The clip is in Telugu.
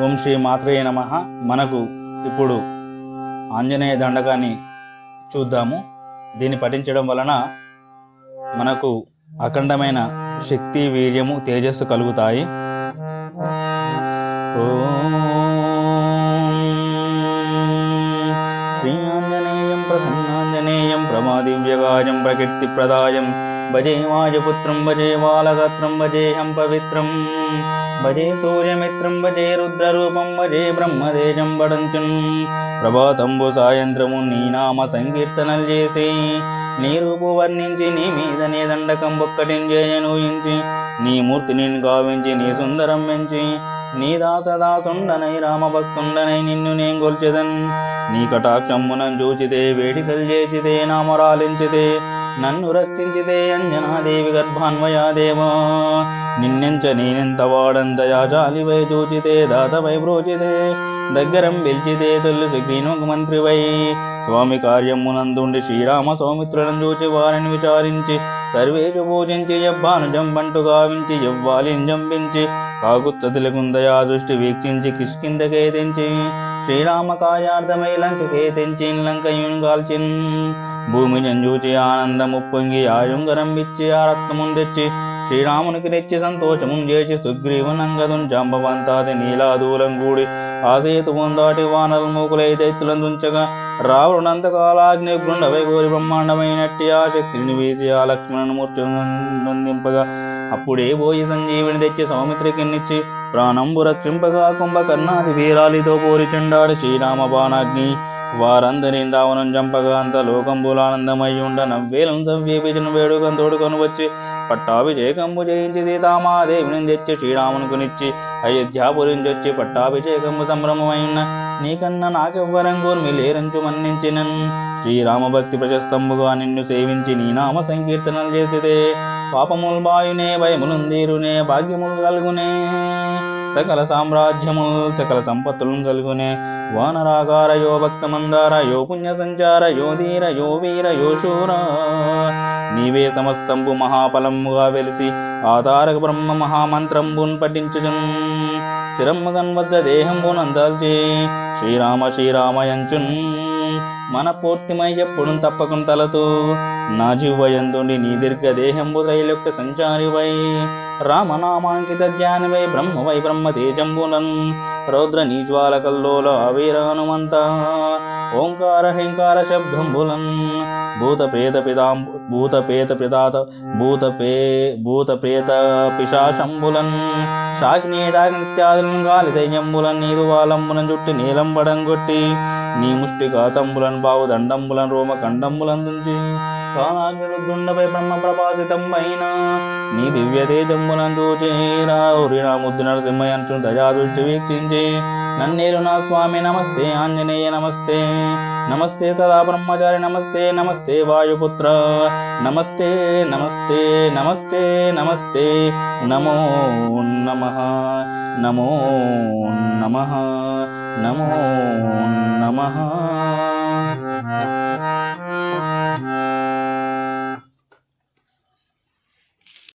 ఓం శ్రీ మాత్రే నమః. మనకు ఇప్పుడు ఆంజనేయ దండకాన్ని చూద్దాము. దీన్ని పఠించడం వలన మనకు అఖండమైన శక్తి, వీర్యము, తేజస్సు కలుగుతాయి. శ్రీ ఆంజనేయం ప్రసన్నాంజనేయం ప్రమాదివ్యగాయం ప్రకీర్తి ప్రదాయం భజే వాయుపుత్రం భజే బాలగాత్రం భజేహం పవిత్రం భజే సూర్యమిత్రం భజే రుద్రరూపం భజే బ్రహ్మదేజం వడంచున్ ప్రభాతంబు సాయంత్రము నీ నామ సంకీర్తనలు చేసి నీ రూపు వర్ణించి నీ మీద నీ దండకం ఒక్కటిని చేయనూయించి నీ మూర్తిని గావించి నీ సుందరం పెంచి నీ దాసదాసుండనై రామభక్తుండనై నిన్ను నేను గొల్చెదన్. నీ కటాక్షమ్మునం చూచితే వేడికలు చేసితే నామరాలించితే నన్ను రక్షించితే అంజనాదేవి గర్భాన్వయాదేవా నిన్నెంచ నేనెంత వాడంతయా జాలివై చూచితే దాతవై బ్రోచితే దగ్గరం పిలిచితే తొల్లు సుగ్రీనుకు మంత్రివై స్వామి కార్యమునందుండి శ్రీరామ సౌమిత్రులను చూచి వారిని విచారించి సర్వేషు పూజించి యవ్వాను జంబంటు గావించి యవ్వాలిని జంపించి కాకుత్తతులకుందయా దృష్టి వీక్షించి కిష్కిందకే తెంచి శ్రీరామ కార్యార్థమై లంకకే తెంచి లంకయున్ గాల్చిన్ భూమి జంజూచి ఆనందము పొంగి ఆయుంగరం ఇచ్చి ఆ రక్తమును తెచ్చి శ్రీరామునికి తెచ్చి సంతోషము చేసి సుగ్రీవునంగదున్ జాంబవంతాది నీలాదూలం కూడి ఆ సేతువం దాటి వానలు మూకులై దైత్యులను దుంచగా రావణంతకాలాగ్ని గుండవై కోరి బ్రహ్మాండమైనట్టి ఆ శక్తిని వేసి ఆ లక్ష్మణను మూర్ఛనందింపగా అప్పుడే పోయి సంజీవిని తెచ్చి సౌమిత్రికిన్నిచ్చి ప్రాణంబు రక్షింపగా కుంభకర్ణాది వీరాలితో పోరి చెండాడు శ్రీరామ బాణాగ్ని వారందరిని రావణం చంపగా అంత లోకంబులానందమై ఉండ నవ్వేలం సవ్యేపిజను వేడుకం తోడుకొని వచ్చి పట్టాభిషేకంబు చేయించి సీతామాదేవిని తెచ్చి శ్రీరామునికునిచ్చి అయోధ్యాపురించొచ్చి పట్టాభిషేకంబు సంభ్రమమైన నీకన్నా నాకెవ్వరం కూర్మి లేరంచు మన్నించినన్ శ్రీరామ భక్తి ప్రశస్తంబుగా నిన్ను సేవించి నీ నామ సంకీర్తనలు చేసితే పాపముల్ బాయునే భయములుందీరునే భాగ్యములు కలుగునే సకల సామ్రాజ్యముల్ సకల సంపత్తులను కలుగునే వానరాగార యో భక్త మందార యో పుణ్య సంచార యో ధీర యో వీర యో శూర నీవే సమస్తంబు మహాఫలముగా వెలిసి ఆధారక బ్రహ్మ మహామంత్రంబున్ పఠించుచున్ స్థిరమ్మగన్ వద్ద దేహంబునందాల్చి శ్రీరామ శ్రీరామయంచున్ మన పూర్తిమై ఎప్పుడు తప్పకుండా తలతో నా జీవయందుండి నీ దీర్ఘ దేహంబు త్రైలోక్య సంచారివై రామనామాంకిత జ్ఞానివై బ్రహ్మవై బ్రహ్మ తేజంబునన్ రౌద్ర నీజ్వాల కల్లోల అవిరానుమంత ఓంకార హ్రీంకార శబ్దంబులన్ భూత ప్రేత పిశాశంబులన్ శాగ్నేడాగ్నిత్యాదులను గాలి దైన్యంబులన్ నీదు వాలంబులను చుట్టి నీలంబడం కొట్టి నీ ముష్టిఘాతంబులను బావు దండంబులను రోమ కండంబులను దుంచి కానాగ్నిరుద్దుండపై బ్రహ్మ ప్రపాసితం పైన నీ దివ్య తేజంబులను చూచి రావురి నా ముద్దు నరసింహయంచు దయాదృష్టి వీక్షించి నన్నేలు నా స్వామి నమస్తే ఆంజనేయ నమస్తే నమస్తే సదా బ్రహ్మచారి నమస్తే నమస్తే వాయుపుత్ర నమస్తే నమస్తే నమస్తే నమస్తే నమో నమః నమో నమః నమో నమః.